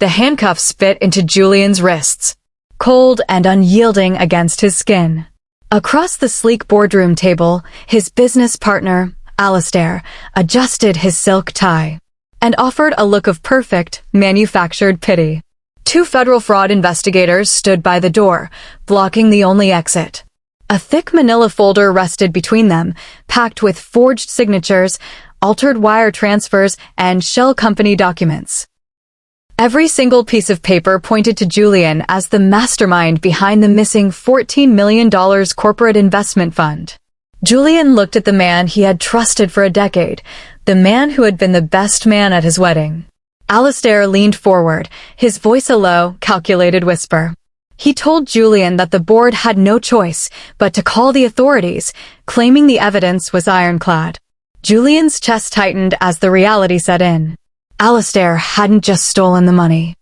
the handcuffs fit into Julian's wrists, cold and unyielding against his skin. Across the sleek boardroom table, his business partner, Alistair, adjusted his silk tie and offered a look of perfect, manufactured pity. 2 federal fraud investigators stood by the door, blocking the only exit. A thick manila folder rested between them, packed with forged signatures, altered wire transfers, and shell company documents. Every single piece of paper pointed to Julian as the mastermind behind the missing $14 million corporate investment fund. Julian looked at the man he had trusted for a decade, the man who had been the best man at his wedding. Alistair leaned forward, his voice a low, calculated whisper. He told Julian that the board had no choice but to call the authorities, claiming the evidence was ironclad. Julian's chest tightened as the reality set in. Alistair hadn't just stolen the money.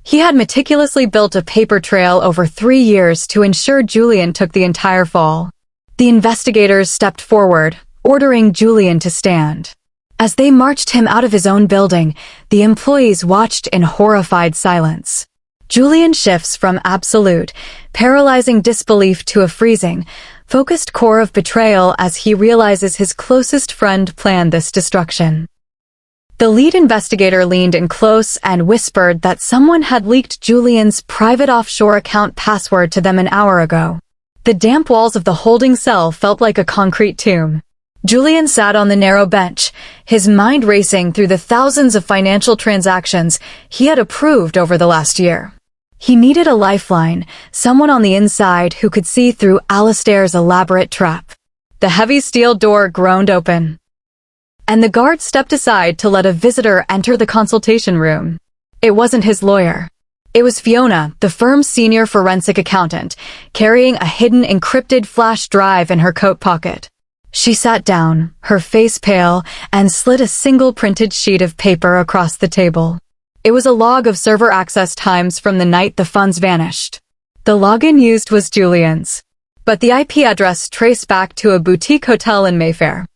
He had meticulously built a paper trail over 3 years to ensure Julian took the entire fall. The investigators stepped forward, ordering Julian to stand. As they marched him out of his own building, the employees watched in horrified silence. Julian shifts from absolute, paralyzing disbelief to a freezing, focused core of betrayal as he realizes his closest friend planned this destruction. The lead investigator leaned in close and whispered that someone had leaked Julian's private offshore account password to them an hour ago. The damp walls of the holding cell felt like a concrete tomb. Julian sat on the narrow bench, his mind racing through the thousands of financial transactions he had approved over the last year. He needed a lifeline, someone on the inside who could see through Alistair's elaborate trap. The heavy steel door groaned open, and the guard stepped aside to let a visitor enter the consultation room. It wasn't his lawyer. It was Fiona, the firm's senior forensic accountant, carrying a hidden encrypted flash drive in her coat pocket. She sat down, her face pale, and slid a single printed sheet of paper across the table. It was a log of server access times from the night the funds vanished. The login used was Julian's, but the IP address traced back to a boutique hotel in Mayfair.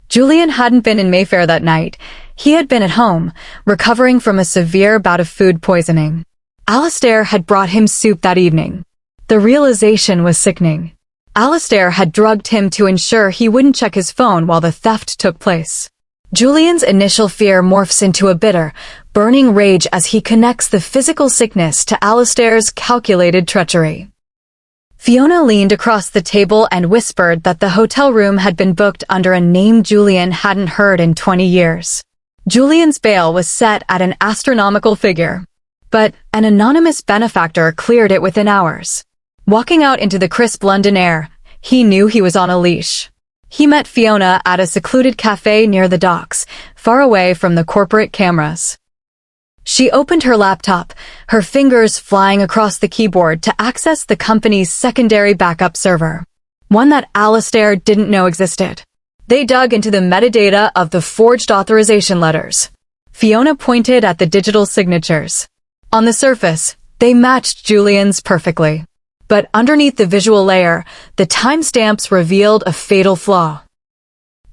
Julian hadn't been in Mayfair that night. He had been at home, recovering from a severe bout of food poisoning. Alistair had brought him soup that evening. The realization was sickening. Alistair had drugged him to ensure he wouldn't check his phone while the theft took place. Julian's initial fear morphs into a bitter, burning rage as he connects the physical sickness to Alistair's calculated treachery. Fiona leaned across the table and whispered that the hotel room had been booked under a name Julian hadn't heard in 20 years. Julian's bail was set at an astronomical figure, but an anonymous benefactor cleared it within hours. Walking out into the crisp London air, he knew he was on a leash. He met Fiona at a secluded cafe near the docks, far away from the corporate cameras. She opened her laptop, her fingers flying across the keyboard to access the company's secondary backup server, one that Alistair didn't know existed. They dug into the metadata of the forged authorization letters. Fiona pointed at the digital signatures. On the surface, they matched Julian's perfectly. But underneath the visual layer, the timestamps revealed a fatal flaw.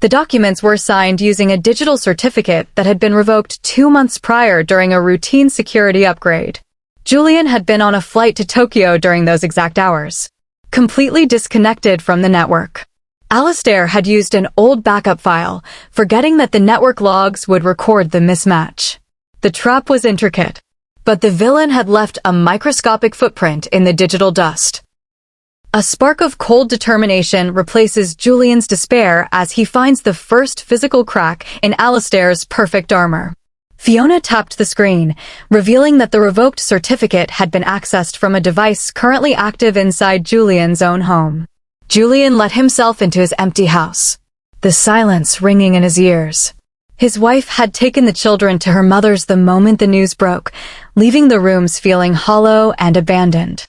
The documents were signed using a digital certificate that had been revoked 2 months prior during a routine security upgrade. Julian had been on a flight to Tokyo during those exact hours, completely disconnected from the network. Alistair had used an old backup file, forgetting that the network logs would record the mismatch. The trap was intricate, but the villain had left a microscopic footprint in the digital dust. A spark of cold determination replaces Julian's despair as he finds the first physical crack in Alistair's perfect armor. Fiona tapped the screen, revealing that the revoked certificate had been accessed from a device currently active inside Julian's own home. Julian let himself into his empty house, the silence ringing in his ears. His wife had taken the children to her mother's the moment the news broke, leaving the rooms feeling hollow and abandoned.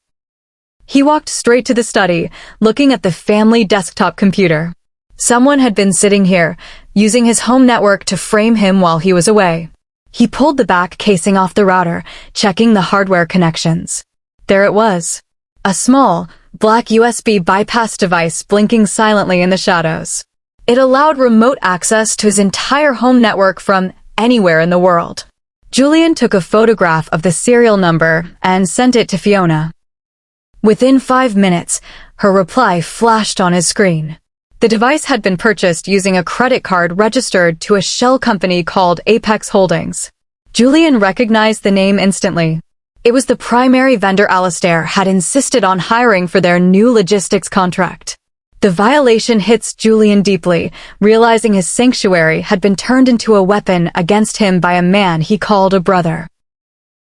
He walked straight to the study, looking at the family desktop computer. Someone had been sitting here, using his home network to frame him while he was away. He pulled the back casing off the router, checking the hardware connections. There it was. A small, black USB bypass device blinking silently in the shadows. It allowed remote access to his entire home network from anywhere in the world. Julian took a photograph of the serial number and sent it to Fiona. Within 5 minutes, her reply flashed on his screen. The device had been purchased using a credit card registered to a shell company called Apex Holdings. Julian recognized the name instantly. It was the primary vendor Alistair had insisted on hiring for their new logistics contract. The violation hits Julian deeply, realizing his sanctuary had been turned into a weapon against him by a man he called a brother.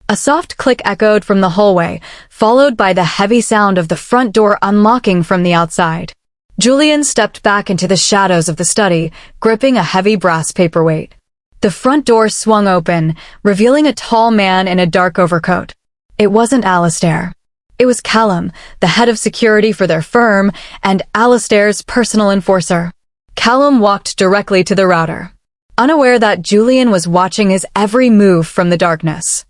A soft click echoed from the hallway, followed by the heavy sound of the front door unlocking from the outside. Julian stepped back into the shadows of the study, gripping a heavy brass paperweight. The front door swung open, revealing a tall man in a dark overcoat. It wasn't Alistair. It was Callum, the head of security for their firm, and Alistair's personal enforcer. Callum walked directly to the router, unaware that Julian was watching his every move from the darkness.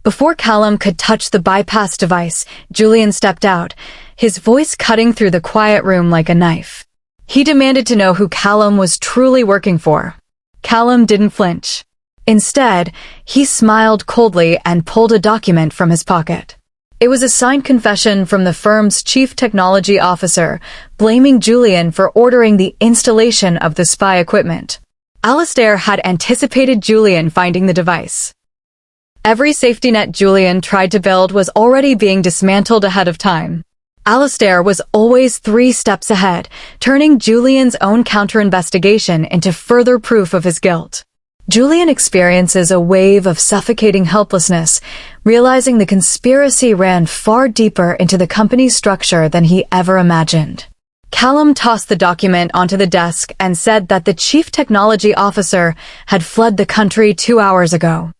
Before Callum could touch the bypass device, Julian stepped out, his voice cutting through the quiet room like a knife. He demanded to know who Callum was truly working for. Callum didn't flinch. Instead, he smiled coldly and pulled a document from his pocket. It was a signed confession from the firm's chief technology officer, blaming Julian for ordering the installation of the spy equipment. Alistair had anticipated Julian finding the device. Every safety net Julian tried to build was already being dismantled ahead of time. Alistair was always 3 steps ahead, turning Julian's own counter-investigation into further proof of his guilt. Julian experiences a wave of suffocating helplessness, realizing the conspiracy ran far deeper into the company's structure than he ever imagined. Callum tossed the document onto the desk and said that the chief technology officer had fled the country 2 hours ago.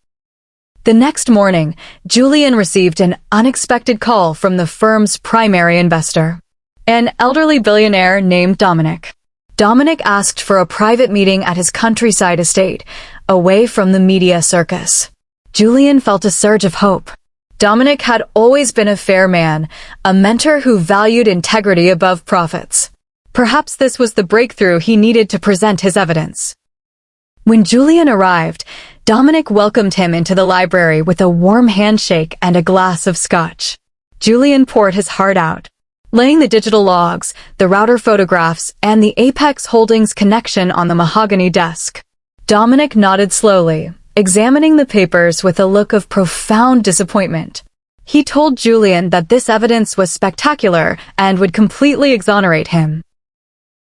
The next morning, Julian received an unexpected call from the firm's primary investor, an elderly billionaire named Dominic. Dominic asked for a private meeting at his countryside estate, away from the media circus. Julian felt a surge of hope. Dominic had always been a fair man, a mentor who valued integrity above profits. Perhaps this was the breakthrough he needed to present his evidence. When Julian arrived, Dominic welcomed him into the library with a warm handshake and a glass of scotch. Julian poured his heart out, laying the digital logs, the router photographs, and the Apex Holdings connection on the mahogany desk. Dominic nodded slowly, examining the papers with a look of profound disappointment. He told Julian that this evidence was spectacular and would completely exonerate him.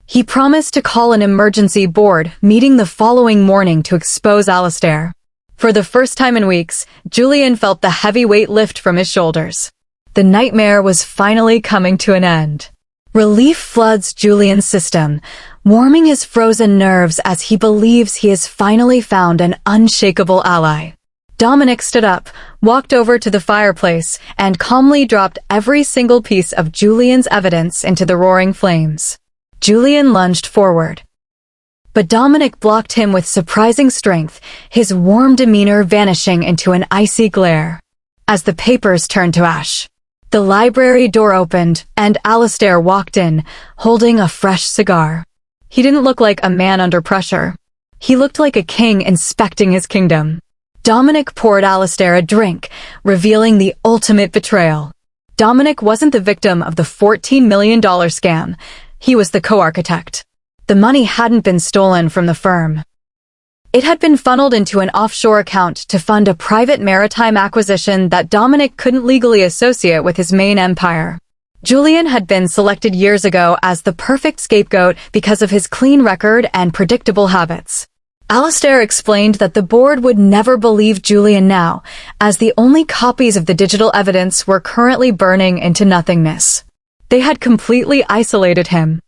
He promised to call an emergency board meeting the following morning to expose Alistair. For the first time in weeks, Julian felt the heavy weight lift from his shoulders. The nightmare was finally coming to an end. Relief floods Julian's system, warming his frozen nerves as he believes he has finally found an unshakable ally. Dominic stood up, walked over to the fireplace, and calmly dropped every single piece of Julian's evidence into the roaring flames. Julian lunged forward, but Dominic blocked him with surprising strength, his warm demeanor vanishing into an icy glare. As the papers turned to ash, the library door opened, and Alistair walked in, holding a fresh cigar. He didn't look like a man under pressure. He looked like a king inspecting his kingdom. Dominic poured Alistair a drink, revealing the ultimate betrayal. Dominic wasn't the victim of the $14 million scam. He was the co-architect. The money hadn't been stolen from the firm. It had been funneled into an offshore account to fund a private maritime acquisition that Dominic couldn't legally associate with his main empire. Julian had been selected years ago as the perfect scapegoat because of his clean record and predictable habits. Alistair explained that the board would never believe Julian now, as the only copies of the digital evidence were currently burning into nothingness. They had completely isolated him.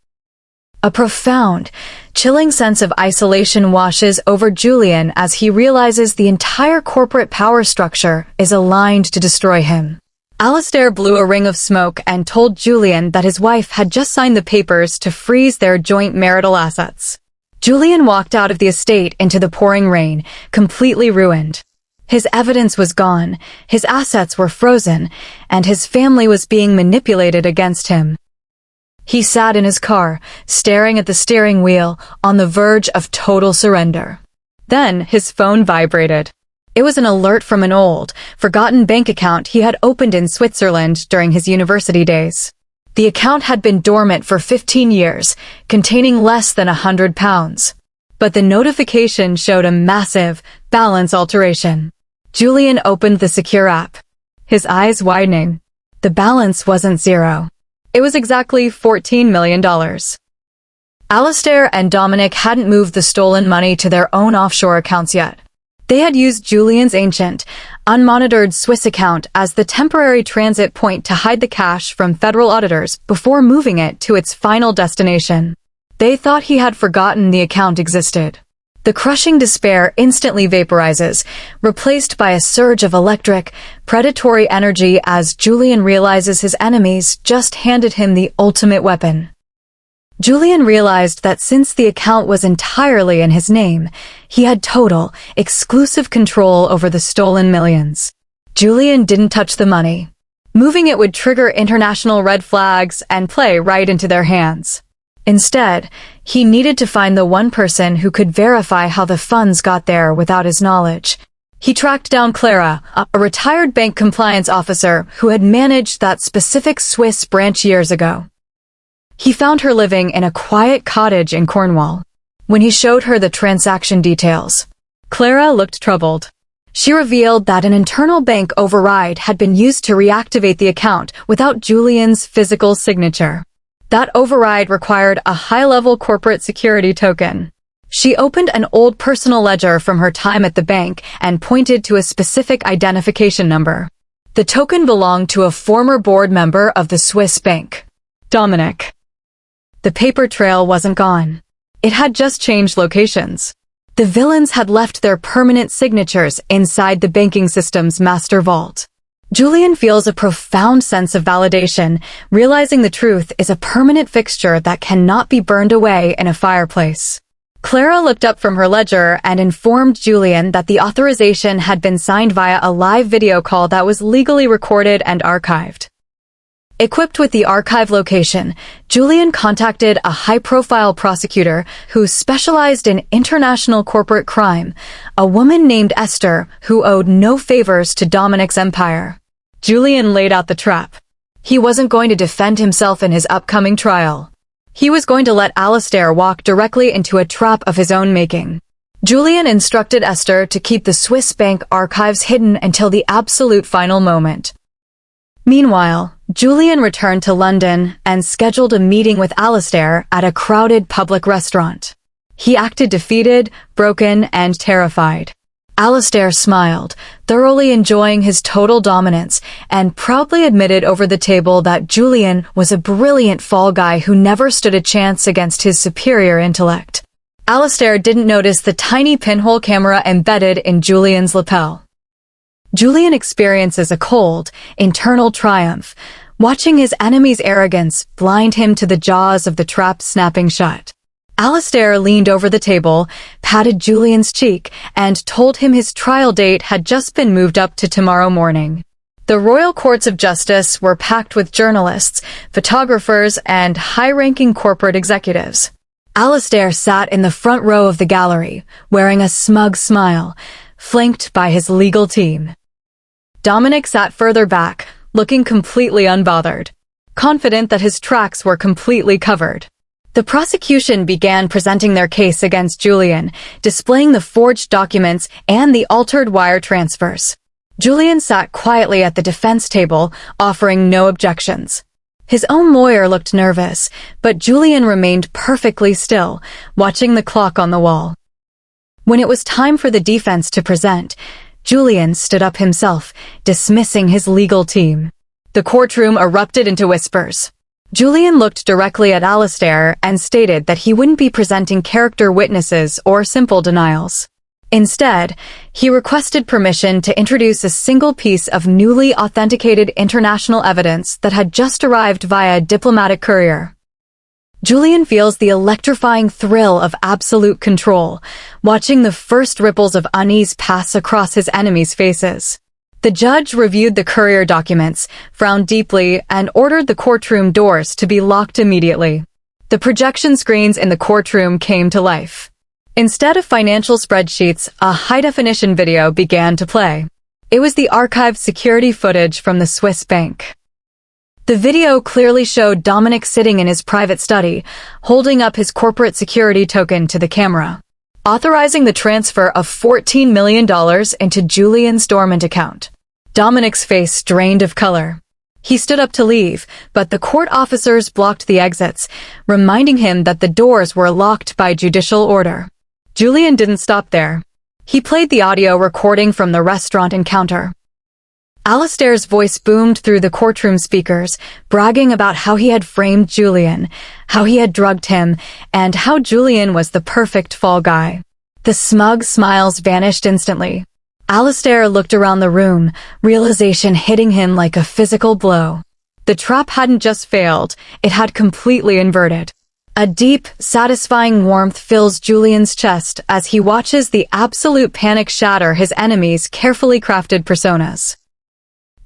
A profound, chilling sense of isolation washes over Julian as he realizes the entire corporate power structure is aligned to destroy him. Alistair blew a ring of smoke and told Julian that his wife had just signed the papers to freeze their joint marital assets. Julian walked out of the estate into the pouring rain, completely ruined. His evidence was gone, his assets were frozen, and his family was being manipulated against him. He sat in his car, staring at the steering wheel, on the verge of total surrender. Then his phone vibrated. It was an alert from an old, forgotten bank account he had opened in Switzerland during his university days. The account had been dormant for 15 years, containing less than £100. But the notification showed a massive balance alteration. Julian opened the secure app, his eyes widening. The balance wasn't zero. It was exactly $14 million. Alistair and Dominic hadn't moved the stolen money to their own offshore accounts yet. They had used Julian's ancient, unmonitored Swiss account as the temporary transit point to hide the cash from federal auditors before moving it to its final destination. They thought he had forgotten the account existed. The crushing despair instantly vaporizes, replaced by a surge of electric, predatory energy as Julian realizes his enemies just handed him the ultimate weapon. Julian realized that since the account was entirely in his name, he had total, exclusive control over the stolen millions. Julian didn't touch the money. Moving it would trigger international red flags and play right into their hands. Instead, he needed to find the one person who could verify how the funds got there without his knowledge. He tracked down Clara, a retired bank compliance officer who had managed that specific Swiss branch years ago. He found her living in a quiet cottage in Cornwall. When he showed her the transaction details, Clara looked troubled. She revealed that an internal bank override had been used to reactivate the account without Julian's physical signature. That override required a high-level corporate security token. She opened an old personal ledger from her time at the bank and pointed to a specific identification number. The token belonged to a former board member of the Swiss bank, Dominic. The paper trail wasn't gone. It had just changed locations. The villains had left their permanent signatures inside the banking system's master vault. Julian feels a profound sense of validation, realizing the truth is a permanent fixture that cannot be burned away in a fireplace. Clara looked up from her ledger and informed Julian that the authorization had been signed via a live video call that was legally recorded and archived. Equipped with the archive location, Julian contacted a high-profile prosecutor who specialized in international corporate crime, a woman named Esther who owed no favors to Dominic's empire. Julian laid out the trap. He wasn't going to defend himself in his upcoming trial. He was going to let Alistair walk directly into a trap of his own making. Julian instructed Esther to keep the Swiss bank archives hidden until the absolute final moment. Meanwhile, Julian returned to London and scheduled a meeting with Alistair at a crowded public restaurant. He acted defeated, broken, and terrified. Alistair smiled, thoroughly enjoying his total dominance, and proudly admitted over the table that Julian was a brilliant fall guy who never stood a chance against his superior intellect. Alistair didn't notice the tiny pinhole camera embedded in Julian's lapel. Julian experiences a cold, internal triumph, watching his enemy's arrogance blind him to the jaws of the trap snapping shut. Alistair leaned over the table, patted Julian's cheek, and told him his trial date had just been moved up to tomorrow morning. The Royal Courts of Justice were packed with journalists, photographers, and high-ranking corporate executives. Alistair sat in the front row of the gallery, wearing a smug smile, flanked by his legal team. Dominic sat further back, looking completely unbothered, confident that his tracks were completely covered. The prosecution began presenting their case against Julian, displaying the forged documents and the altered wire transfers. Julian sat quietly at the defense table, offering no objections. His own lawyer looked nervous, but Julian remained perfectly still, watching the clock on the wall. When it was time for the defense to present, Julian stood up himself, dismissing his legal team. The courtroom erupted into whispers. Julian looked directly at Alistair and stated that he wouldn't be presenting character witnesses or simple denials. Instead, he requested permission to introduce a single piece of newly authenticated international evidence that had just arrived via diplomatic courier. Julian feels the electrifying thrill of absolute control, watching the first ripples of unease pass across his enemies' faces. The judge reviewed the courier documents, frowned deeply, and ordered the courtroom doors to be locked immediately. The projection screens in the courtroom came to life. Instead of financial spreadsheets, a high-definition video began to play. It was the archived security footage from the Swiss bank. The video clearly showed Dominic sitting in his private study, holding up his corporate security token to the camera, authorizing the transfer of $14 million into Julian's Dormant account. Dominic's face drained of color. He stood up to leave, but the court officers blocked the exits, reminding him that the doors were locked by judicial order. Julian didn't stop there. He played the audio recording from the restaurant encounter. Alistair's voice boomed through the courtroom speakers, bragging about how he had framed Julian, how he had drugged him, and how Julian was the perfect fall guy. The smug smiles vanished instantly. Alistair looked around the room, realization hitting him like a physical blow. The trap hadn't just failed, it had completely inverted. A deep, satisfying warmth fills Julian's chest as he watches the absolute panic shatter his enemies' carefully crafted personas.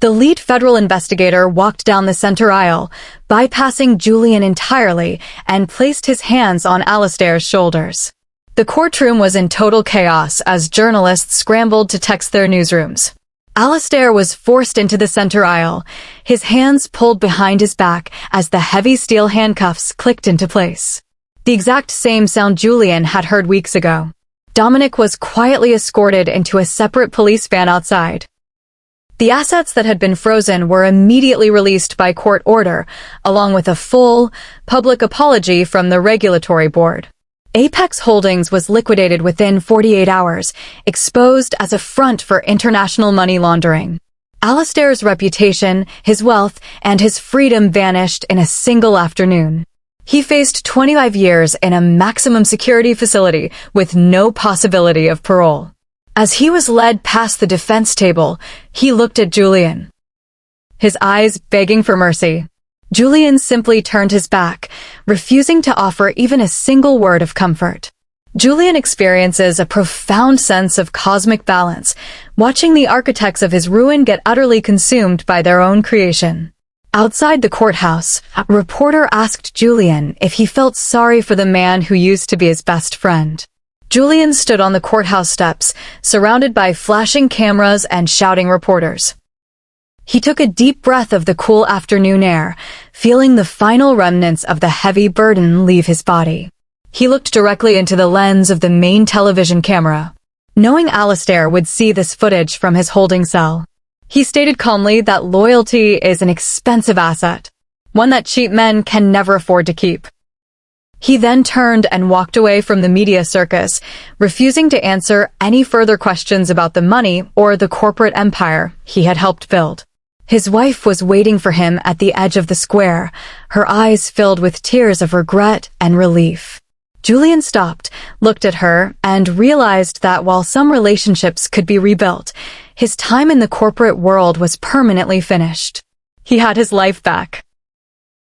The lead federal investigator walked down the center aisle, bypassing Julian entirely, and placed his hands on Alistair's shoulders. The courtroom was in total chaos as journalists scrambled to text their newsrooms. Alistair was forced into the center aisle, his hands pulled behind his back as the heavy steel handcuffs clicked into place. The exact same sound Julian had heard weeks ago. Dominic was quietly escorted into a separate police van outside. The assets that had been frozen were immediately released by court order, along with a full, public apology from the regulatory board. Apex Holdings was liquidated within 48 hours, exposed as a front for international money laundering. Alistair's reputation, his wealth, and his freedom vanished in a single afternoon. He faced 25 years in a maximum security facility with no possibility of parole. As he was led past the defense table, he looked at Julian, his eyes begging for mercy. Julian simply turned his back, refusing to offer even a single word of comfort. Julian experiences a profound sense of cosmic balance, watching the architects of his ruin get utterly consumed by their own creation. Outside the courthouse, a reporter asked Julian if he felt sorry for the man who used to be his best friend. Julian stood on the courthouse steps, surrounded by flashing cameras and shouting reporters. He took a deep breath of the cool afternoon air, feeling the final remnants of the heavy burden leave his body. He looked directly into the lens of the main television camera, knowing Alistair would see this footage from his holding cell. He stated calmly that loyalty is an expensive asset, one that cheap men can never afford to keep. He then turned and walked away from the media circus, refusing to answer any further questions about the money or the corporate empire he had helped build. His wife was waiting for him at the edge of the square, her eyes filled with tears of regret and relief. Julian stopped, looked at her, and realized that while some relationships could be rebuilt, his time in the corporate world was permanently finished. He had his life back.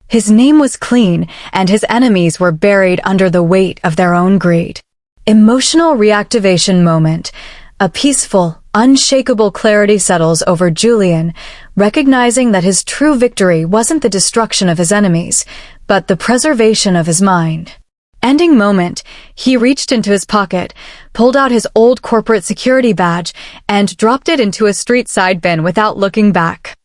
His name was clean, and his enemies were buried under the weight of their own greed. Emotional reactivation moment. A peaceful, unshakable clarity settles over Julian, recognizing that his true victory wasn't the destruction of his enemies, but the preservation of his mind. Ending moment, he reached into his pocket, pulled out his old corporate security badge, and dropped it into a street side bin without looking back.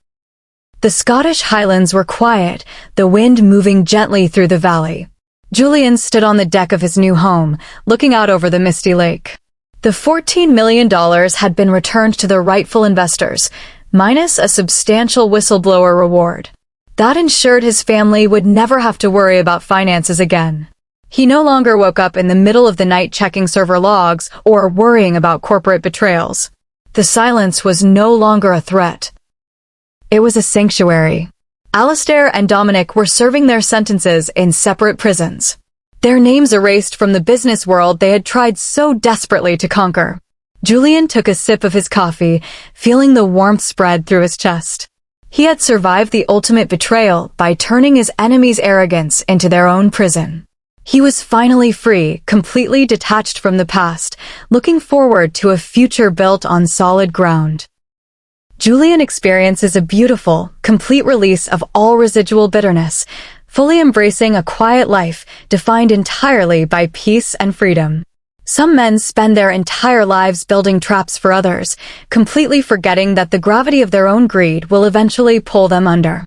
The Scottish Highlands were quiet, the wind moving gently through the valley. Julian stood on the deck of his new home, looking out over the misty lake. The $14 million had been returned to the rightful investors, minus a substantial whistleblower reward. That ensured his family would never have to worry about finances again. He no longer woke up in the middle of the night checking server logs or worrying about corporate betrayals. The silence was no longer a threat. It was a sanctuary. Alistair and Dominic were serving their sentences in separate prisons, their names erased from the business world they had tried so desperately to conquer. Julian took a sip of his coffee, feeling the warmth spread through his chest. He had survived the ultimate betrayal by turning his enemies' arrogance into their own prison. He was finally free, completely detached from the past, looking forward to a future built on solid ground. Julian experiences a beautiful, complete release of all residual bitterness, fully embracing a quiet life defined entirely by peace and freedom. Some men spend their entire lives building traps for others, completely forgetting that the gravity of their own greed will eventually pull them under.